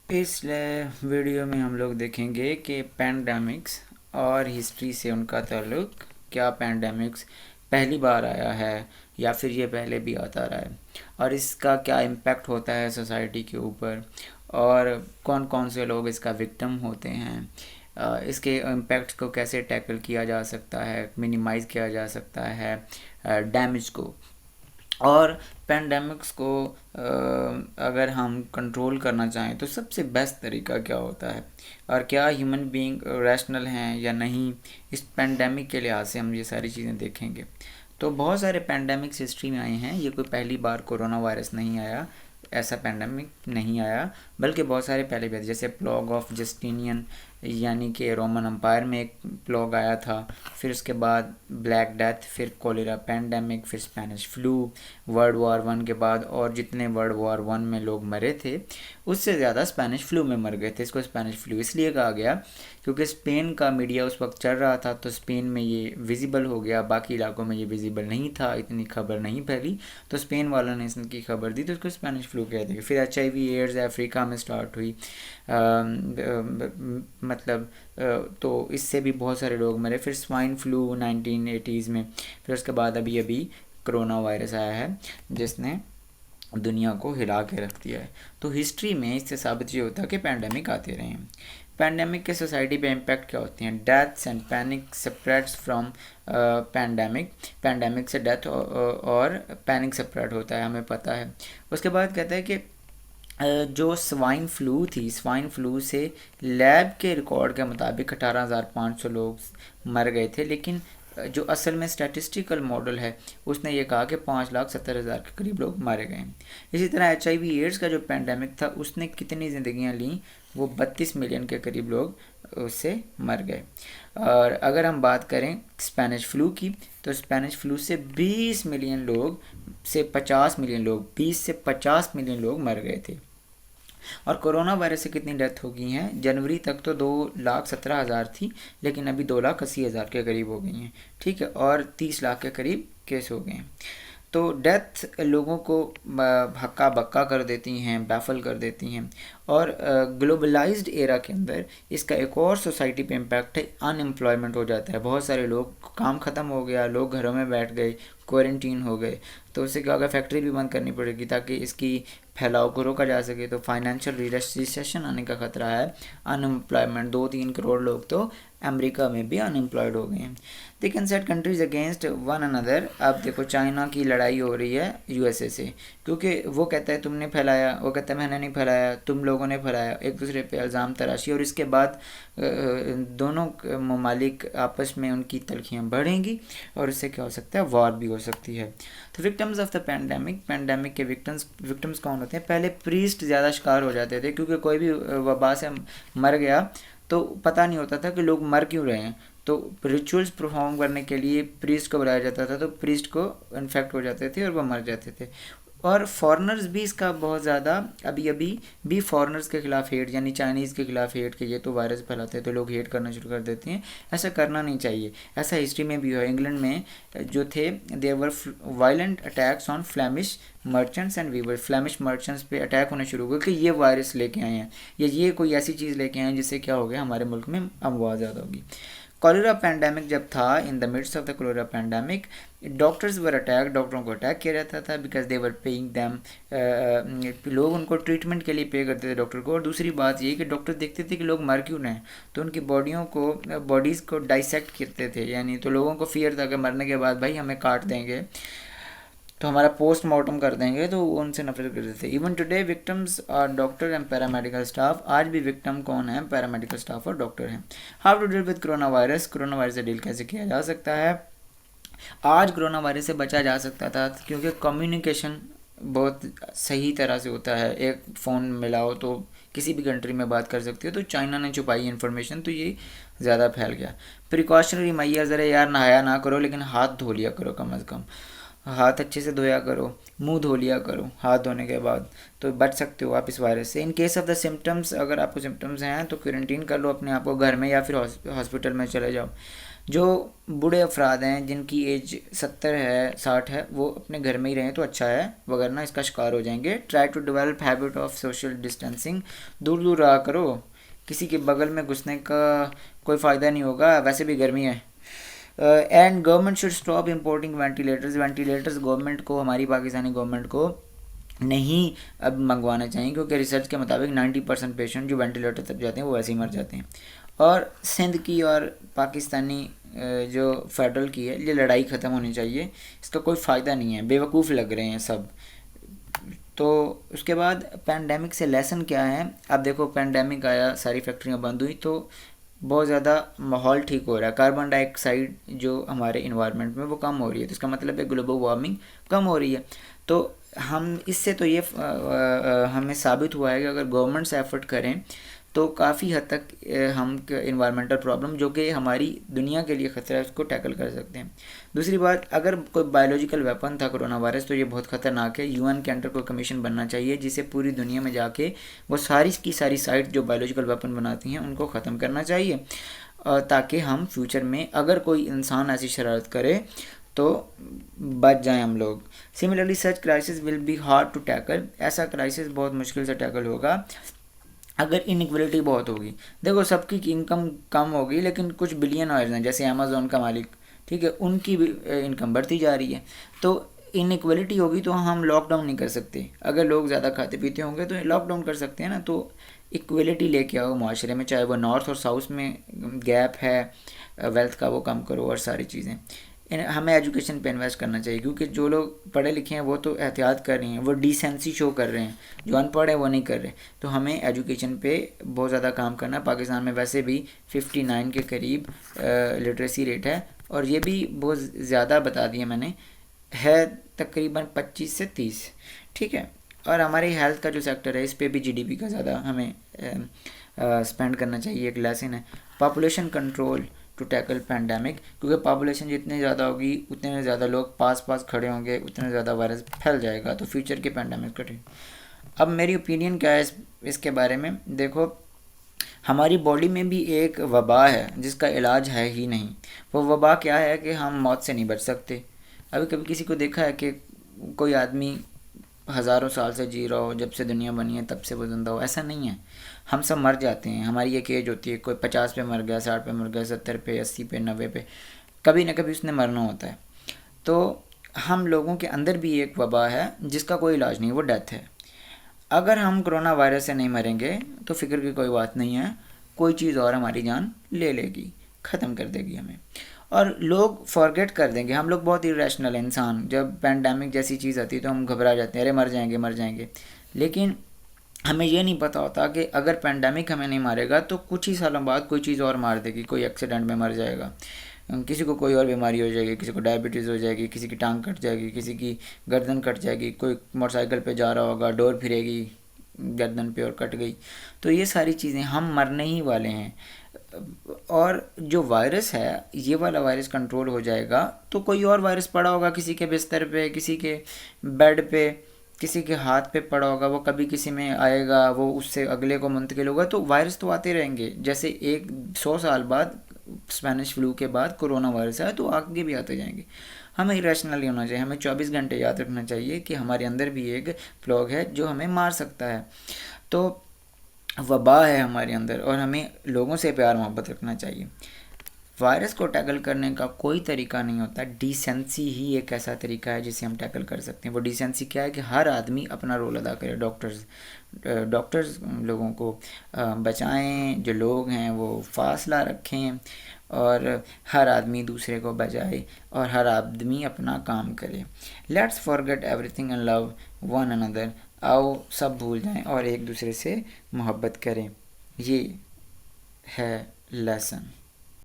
इस वीडियो में हम लोग देखेंगे कि पैंडमिक्स और हिस्ट्री से उनका ताल्लुक, क्या पैंडमिक्स पहली बार आया है या फिर ये पहले भी आता रहा है, और इसका क्या इम्पैक्ट होता है सोसाइटी के ऊपर, और कौन कौन से लोग इसका विक्टिम होते हैं। इसके इम्पैक्ट को कैसे टैकल किया जा सकता है, मिनिमाइज़ किया जा सकता है डैमेज को। और पेंडेमिक्स को अगर हम कंट्रोल करना चाहें तो सबसे बेस्ट तरीका क्या होता है, और क्या ह्यूमन बीइंग रैशनल हैं या नहीं, इस पेंडेमिक के लिहाज से हम ये सारी चीज़ें देखेंगे। तो बहुत सारे पेंडेमिक्स हिस्ट्री में आए हैं, ये कोई पहली बार कोरोना वायरस नहीं आया, ऐसा पेंडेमिक नहीं आया, बल्कि बहुत सारे पहले भी आए। जैसे प्लॉग ऑफ जस्टिनियन, यानी कि रोमन अम्पायर में एक प्लॉग आया था, फिर उसके बाद ब्लैक डेथ, फिर कोलेरा पेंडेमिक, फिर Spanish flu. World war one के बाद और जितने वर्ल्ड वॉर वन में लोग मरे थे उससे ज़्यादा स्पेनिश फ्लू में मर गए थे। इसको स्पेनिश फ्लू इसलिए कहा गया क्योंकि स्पेन का मीडिया उस वक्त चल रहा था, तो स्पेन में ये विजिबल हो गया, बाकी इलाकों में ये विजिबल नहीं था, इतनी खबर नहीं फैली, तो स्पेन वालों ने इसकी खबर दी तो उसको स्पेनिश फ्लू कहते हैं। फिर HIV एड्स अफ्रीका में स्टार्ट हुई, मतलब तो इससे भी बहुत सारे लोग मरे। फिर स्वाइन फ्लू 1980s में, फिर उसके बाद अभी अभी कोरोना वायरस आया है जिसने दुनिया को हिला के रख दिया है। तो हिस्ट्री में इससे साबित ये होता है कि पैंडेमिक आते रहे हैं। पैंडेमिक के सोसाइटी पे इम्पैक्ट क्या होती हैं? Deaths and panic spreads from pandemic. Pandemic से डेथ और पैनिक स्प्रेड होता है, हमें पता है। उसके बाद कहता है कि जो स्वाइन फ्लू थी, स्वाइन फ्लू से लैब के रिकॉर्ड के मुताबिक 18,500 लोग मर गए थे, लेकिन जो असल में स्टैटिस्टिकल मॉडल है उसने ये कहा कि 5,70,000 के करीब लोग मारे गए। इसी तरह HIV एड्स का जो पेंडेमिक था उसने कितनी ज़िंदगियां ली? वो 32 मिलियन के करीब लोग उससे मर गए। और अगर हम बात करें स्पेनिश फ्लू की, तो स्पेनिश फ्लू से 20 मिलियन लोग से 50 मिलियन लोग 20 से 50 मिलियन लोग मर गए थे। और कोरोना वायरस से कितनी डेथ हो गई हैं? जनवरी तक तो 2,17,000 थी, लेकिन अभी 2,80,000 के करीब हो गई हैं, ठीक है, और 30 लाख के करीब केस हो गए हैं। तो डेथ लोगों को हक्का बक्का कर देती हैं, बैफल कर देती हैं। और ग्लोबलाइज्ड एरा के अंदर इसका एक और सोसाइटी पे इम्पैक्ट है, अनएम्प्लॉयमेंट हो जाता है। बहुत सारे लोग, काम ख़त्म हो गया, लोग घरों में बैठ गए, क्वारंटीन हो गए, तो उससे क्या होगा, फैक्ट्री भी बंद करनी पड़ेगी ताकि इसकी फैलाव को रोका जा सके। तो फाइनेंशियल रिसेशन आने का खतरा है। अनएम्प्लॉयमेंट, 2-3 करोड़ लोग तो अमेरिका में भी अनएम्प्लॉयड हो गए हैं। They can set countries against one another. अब देखो चाइना की लड़ाई हो रही है USA से, क्योंकि वो कहता है तुमने फैलाया, वो कहता है मैंने नहीं फैलाया, तुम लोगों ने फैलाया, एक दूसरे पे इल्ज़ाम तराशी, और इसके बाद दोनों ममालिक आपस में उनकी तलखियाँ बढ़ेंगी और इससे क्या हो सकता है, वॉर भी हो सकती है। तो victims of the pandemic, pandemic के विक्टिम्स कौन होते हैं? पहले प्रीस्ट ज़्यादा शिकार हो जाते थे, क्योंकि कोई भी वबा से मर गया तो पता नहीं होता था कि लोग मर क्यों रहे हैं, तो रिचुअल्स परफॉर्म करने के लिए प्रीस्ट को बुलाया जाता था, तो प्रीस्ट को इन्फेक्ट हो जाते थे और वो मर जाते थे। और फॉरेनर्स भी इसका बहुत ज़्यादा, अभी अभी भी फॉरेनर्स के खिलाफ हेट, यानी चाइनीज़ के खिलाफ हेट, कि ये तो वायरस फैलाते हैं, तो लोग हेट करना शुरू कर देते हैं। ऐसा करना नहीं चाहिए। ऐसा हिस्ट्री में भी हुआ। इंग्लैंड में जो थे, there were violent attacks on Flemish merchants and weaver. Flemish merchants पे अटैक होने शुरू हुए कि ये वायरस लेके आए हैं, या ये कोई ऐसी चीज़ लेके आए हैं जिससे क्या हो गया, हमारे मुल्क में अमवात ज़्यादा होगी। कॉलेरा पैंडेमिक जब था, in the midst of the cholera pandemic, doctors were attack, डॉक्टरों को अटैक किया जाता था, because they were paying them. लोग उनको ट्रीटमेंट के लिए पे करते थे डॉक्टर को। और दूसरी बात ये कि डॉक्टर देखते थे कि लोग मर क्यों रहे हैं, तो उनकी बॉडीज़ को डाइसेक्ट करते थे, यानी तो लोगों को फियर था कि मरने के बाद भाई हमें काट देंगे, तो हमारा पोस्टमार्टम कर देंगे, तो वो उनसे नफरत करते थे। Even today victims are doctor and paramedical staff. आज भी विक्टिम कौन है? पैरामेडिकल स्टाफ और डॉक्टर हैं। How to deal with corona virus, corona virus से डील कैसे किया जा सकता है? आज कोरोना वायरस से बचा जा सकता था क्योंकि कम्युनिकेशन बहुत सही तरह से होता है। एक फ़ोन मिलाओ तो किसी भी कंट्री में बात कर सकते हो, तो चाइना ने छुपाई इन्फॉर्मेशन, तो ये ज़्यादा फैल गया। प्रिकॉशनरी मेजर्स, ज़रा यार नहाया ना करो, लेकिन हाथ धो लिया करो, कम अज़ कम हाथ अच्छे से धोया करो, मुंह धो लिया करो हाथ धोने के बाद, तो बच सकते हो आप इस वायरस से। In case of the symptoms, अगर आपको सिम्टम्स हैं तो क्वारंटीन कर लो अपने आप को घर में, या फिर हॉस्पिटल में चले जाओ। जो बूढ़े अफराद हैं जिनकी एज 70 है 60 है वो अपने घर में ही रहें तो अच्छा है, वगरना इसका शिकार हो जाएंगे। Try to develop habit of social distancing, दूर दूर रहा करो, किसी के बगल में घुसने का कोई फ़ायदा नहीं होगा, वैसे भी गर्मी है। And government should stop importing ventilators, ventilators government को, हमारी पाकिस्तानी गवर्नमेंट को नहीं अब मंगवाना चाहिए, क्योंकि रिसर्च के मुताबिक 90% पेशेंट जो वेंटिलेटर तक जाते हैं वो ऐसे ही मर जाते हैं। और सिंध की और पाकिस्तानी जो फेडरल की है, ये लड़ाई ख़त्म होनी चाहिए, इसका कोई फ़ायदा नहीं है, बेवकूफ़ लग रहे हैं सब। तो उसके बाद पैंडेमिक से लेसन क्या है, अब देखो पैंडेमिक आया, सारी फैक्ट्रियाँ बंद हुई तो बहुत ज़्यादा माहौल ठीक हो रहा है, कार्बन डाइऑक्साइड जो हमारे इन्वायरमेंट में वो कम हो रही है, तो इसका मतलब है ग्लोबल वार्मिंग कम हो रही है। तो हम इससे तो ये हमें साबित हुआ है कि अगर गवर्नमेंट्स एफर्ट करें तो काफ़ी हद तक हम इन्वायरमेंटल प्रॉब्लम जो कि हमारी दुनिया के लिए ख़तरा है उसको टैकल कर सकते हैं। दूसरी बात, अगर कोई बायोलॉजिकल वेपन था कोरोना वायरस तो ये बहुत ख़तरनाक है। यूएन के अंडर कोई कमीशन बनना चाहिए जिसे पूरी दुनिया में जाके वो सारी की सारी साइट जो बायोलॉजिकल वेपन बनाती हैं उनको ख़त्म करना चाहिए, ताकि हम फ्यूचर में अगर कोई इंसान ऐसी शरारत करे तो बच जाएं हम लोग। Similarly such crisis will be hard to tackle, ऐसा क्राइसिस बहुत मुश्किल से टैकल होगा अगर इनइक्वलिटी बहुत होगी। देखो सबकी इनकम कम होगी लेकिन कुछ बिलियनर्स हैं जैसे अमेज़ोन का मालिक, ठीक है, उनकी भी इनकम बढ़ती जा रही है। तो इनइक्वलिटी होगी तो हम लॉकडाउन नहीं कर सकते, अगर लोग ज़्यादा खाते पीते होंगे तो लॉकडाउन कर सकते हैं ना। तो इक्वलिटी लेके आओ माशरे में, चाहे वो नॉर्थ और साउथ में गैप है वेल्थ का वो कम करो, और सारी चीज़ें। हमें एजुकेशन पे इन्वेस्ट करना चाहिए, क्योंकि जो लोग पढ़े लिखे हैं वो तो एहतियात कर रही हैं, वो डिसेंसी शो कर रहे हैं, जो अनपढ़ है वो नहीं कर रहे। तो हमें एजुकेशन पे बहुत ज़्यादा काम करना है। पाकिस्तान में वैसे भी 59 के करीब लिटरेसी रेट है, और ये भी बहुत ज़्यादा बता दिया मैंने, है तकरीबन 25 से 30, ठीक है। और हमारे हेल्थ का जो सेक्टर है इस पे भी जीडीपी का ज़्यादा हमें स्पेंड करना चाहिए। एक लेसन है population control to tackle pandemic, क्योंकि पॉपुलेशन जितनी ज़्यादा होगी उतने ज़्यादा लोग पास पास खड़े होंगे, उतने ज़्यादा वायरस फैल जाएगा, तो फ्यूचर के पैंडेमिक कठिन। अब मेरी ओपिनियन क्या है इसके बारे में, देखो हमारी बॉडी में भी एक वबा है जिसका इलाज है ही नहीं। वो वबा क्या है कि हम मौत से नहीं बच सकते। अभी कभी किसी को देखा है कि कोई आदमी हज़ारों साल से जी रहा हो, जब से दुनिया बनी है तब से वो जिंदा हो? ऐसा नहीं है, हम सब मर जाते हैं। हमारी एक एज होती है, कोई 50 पे मर गया, 60 पे मर गया, 70 पे, 80 पे, 90 पे, कभी ना कभी उसने मरना होता है। तो हम लोगों के अंदर भी एक वबा है जिसका कोई इलाज नहीं, वो डेथ है। अगर हम कोरोना वायरस से नहीं मरेंगे तो फिक्र की कोई बात नहीं है, कोई चीज़ और हमारी जान ले लेगी, ख़त्म कर देगी हमें, और लोग फॉरगेट कर देंगे। हम लोग बहुत इरेशनल इंसान, जब पैंडेमिक जैसी चीज़ आती है तो हम घबरा जाते हैं, अरे मर जाएंगे मर जाएंगे। लेकिन हमें ये नहीं पता होता कि अगर पैंडेमिक हमें नहीं मारेगा तो कुछ ही सालों बाद कोई चीज़ और मार देगी, कोई एक्सीडेंट में मर जाएगा, किसी को कोई और बीमारी हो जाएगी, किसी को डायबिटीज़ हो जाएगी, किसी की टांग कट जाएगी, किसी की गर्दन कट जाएगी, कोई मोटरसाइकिल पे जा रहा होगा, डोर फिरेगी गर्दन पे और कट गई। तो ये सारी चीज़ें, हम मरने ही वाले हैं। और जो वायरस है, ये वाला वायरस कंट्रोल हो जाएगा तो कोई और वायरस पड़ा होगा किसी के बिस्तर पे, किसी के बेड पे, किसी के हाथ पे पड़ा होगा, वो कभी किसी में आएगा, वो उससे अगले को मुंतकिल होगा। तो वायरस तो आते रहेंगे, जैसे 100 साल बाद स्पेनिश फ्लू के बाद कोरोना वायरस आया तो आगे भी आते जाएंगे। हमें इरेशनली होना चाहिए, हमें 24 घंटे याद रखना चाहिए कि हमारे अंदर भी एक फ्लॉग है जो हमें मार सकता है। तो वबा है हमारे अंदर, और हमें लोगों से प्यार मोहब्बत रखना चाहिए। वायरस को टैकल करने का कोई तरीका नहीं होता, डिसेंसी ही एक ऐसा तरीका है जिसे हम टैकल कर सकते हैं। वो डिसेंसी क्या है कि हर आदमी अपना रोल अदा करे। डॉक्टर्स लोगों को बचाएं, जो लोग हैं वो फासला रखें, और हर आदमी दूसरे को बचाए, और हर आदमी अपना काम करे। Let's forget everything and love one another, आओ सब भूल जाएं और एक दूसरे से मोहब्बत करें। ये है लेसन।